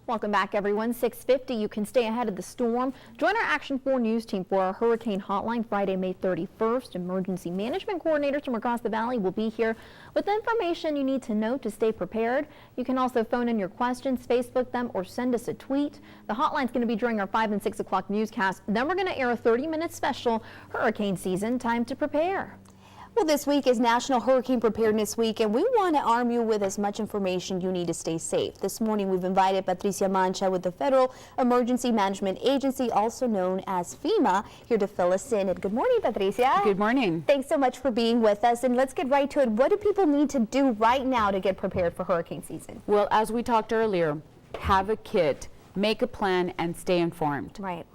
Welcome back, everyone. 6:50. You can stay ahead of the storm. Join our Action 4 News team for our Hurricane Hotline Friday, May 31st. Emergency management coordinators from across the valley will be here with the information you need to know to stay prepared. You can also phone in your questions, Facebook them, or send us a tweet. The hotline's going to be during our 5 and 6 o'clock newscast. Then we're going to air a 30-minute special, Hurricane Season, Time to Prepare. Well, this week is National Hurricane Preparedness Week, and we want to arm you with as much information you need to stay safe. This morning, we've invited Patricia Mancha with the Federal Emergency Management Agency, also known as Fema, here to fill us in. And good morning, Patricia. Good morning. Thanks so much for being with us, and let's get right to it. What do people need to do right now to get prepared for hurricane season? Well, as we talked earlier, have a kit, make a plan, and stay informed. Right.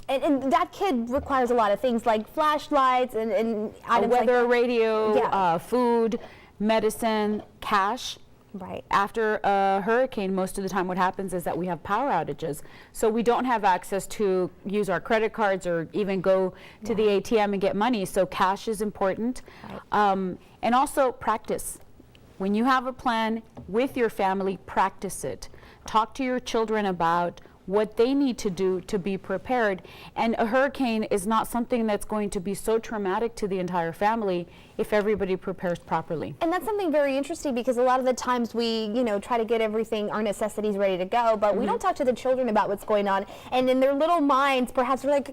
And that kit requires a lot of things like flashlights and items weather, like radio, yeah. Food, medicine, cash. Right. After a hurricane, most of the time what happens is that we have power outages. So we don't have access to use our credit cards or even go to the ATM and get money. So cash is important. Right. And also practice. When you have a plan with your family, practice it. Talk to your children about what they need to do to be prepared. And a hurricane is not something that's going to be so traumatic to the entire family if everybody prepares properly. And that's something very interesting, because a lot of the times we, try to get everything, our necessities ready to go, but we don't talk to the children about what's going on. And in their little minds, perhaps they're like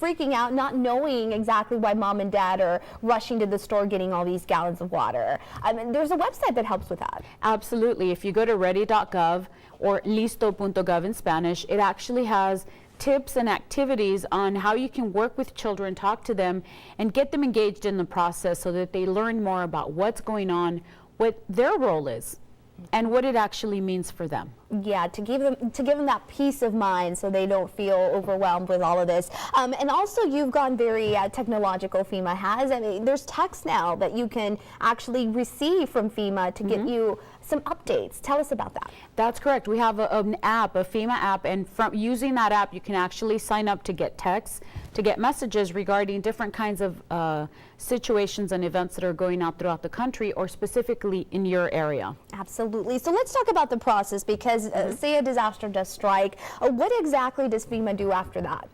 freaking out, not knowing exactly why mom and dad are rushing to the store getting all these gallons of water. I mean, there's a website that helps with that. Absolutely. If you go to ready.gov or listo.gov in Spanish, it actually has tips and activities on how you can work with children, talk to them, and get them engaged in the process so that they learn more about what's going on, what their role is, and what it actually means for them. Yeah, to give them that peace of mind so they don't feel overwhelmed with all of this. And also, you've gone very technological, FEMA has. I mean, there's text now that you can actually receive from FEMA to get you some updates. Tell us about that. That's correct. We have an app, a FEMA app, and from using that app, you can actually sign up to get texts, to get messages regarding different kinds of situations and events that are going on throughout the country, or specifically in your area. Absolutely. So let's talk about the process, because say a disaster does strike. What exactly does FEMA do after that?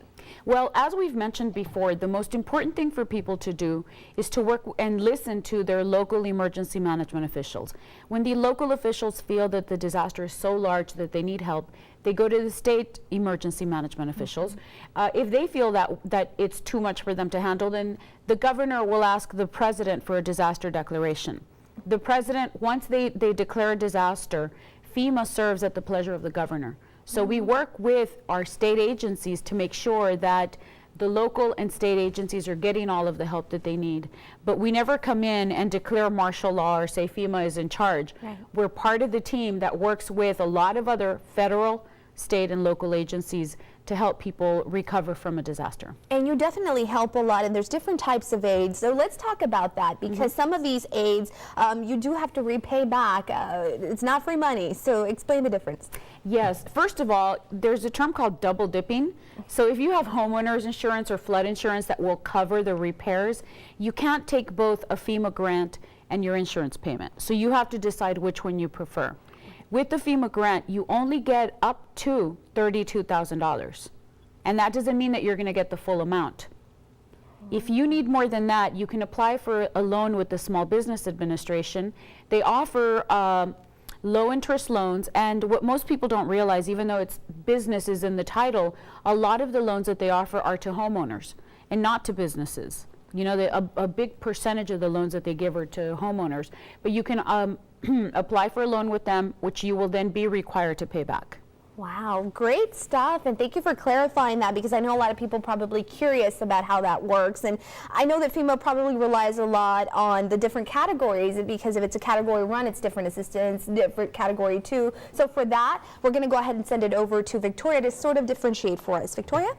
Well, as we've mentioned before, the most important thing for people to do is to work and listen to their local emergency management officials. When the local officials feel that the disaster is so large that they need help, they go to the state emergency management officials. If they feel that it's too much for them to handle, then the governor will ask the president for a disaster declaration. The president, once they declare a disaster, FEMA serves at the pleasure of the governor. So we work with our state agencies to make sure that the local and state agencies are getting all of the help that they need. But we never come in and declare martial law or say FEMA is in charge. Right. We're part of the team that works with a lot of other federal, state, and local agencies to help people recover from a disaster. And you definitely help a lot, and there's different types of aids. So let's talk about that, because some of these aids you do have to repay back. It's not free money, so explain the difference. Yes, first of all, there's a term called double dipping. So if you have homeowners insurance or flood insurance that will cover the repairs, you can't take both a FEMA grant and your insurance payment. So you have to decide which one you prefer. With the FEMA grant, you only get up to $32,000. And that doesn't mean that you're going to get the full amount. If you need more than that, you can apply for a loan with the Small Business Administration. They offer low interest loans, and what most people don't realize, even though it's business is in the title, a lot of the loans that they offer are to homeowners and not to businesses. You know, a big percentage of the loans that they give are to homeowners, but you can apply for a loan with them, which you will then be required to pay back. Wow, great stuff, and thank you for clarifying that, because I know a lot of people probably curious about how that works. And I know that FEMA probably relies a lot on the different categories, because if it's a category 1, it's different assistance, different category 2. So for that, we're going to go ahead and send it over to Victoria to sort of differentiate for us. Victoria?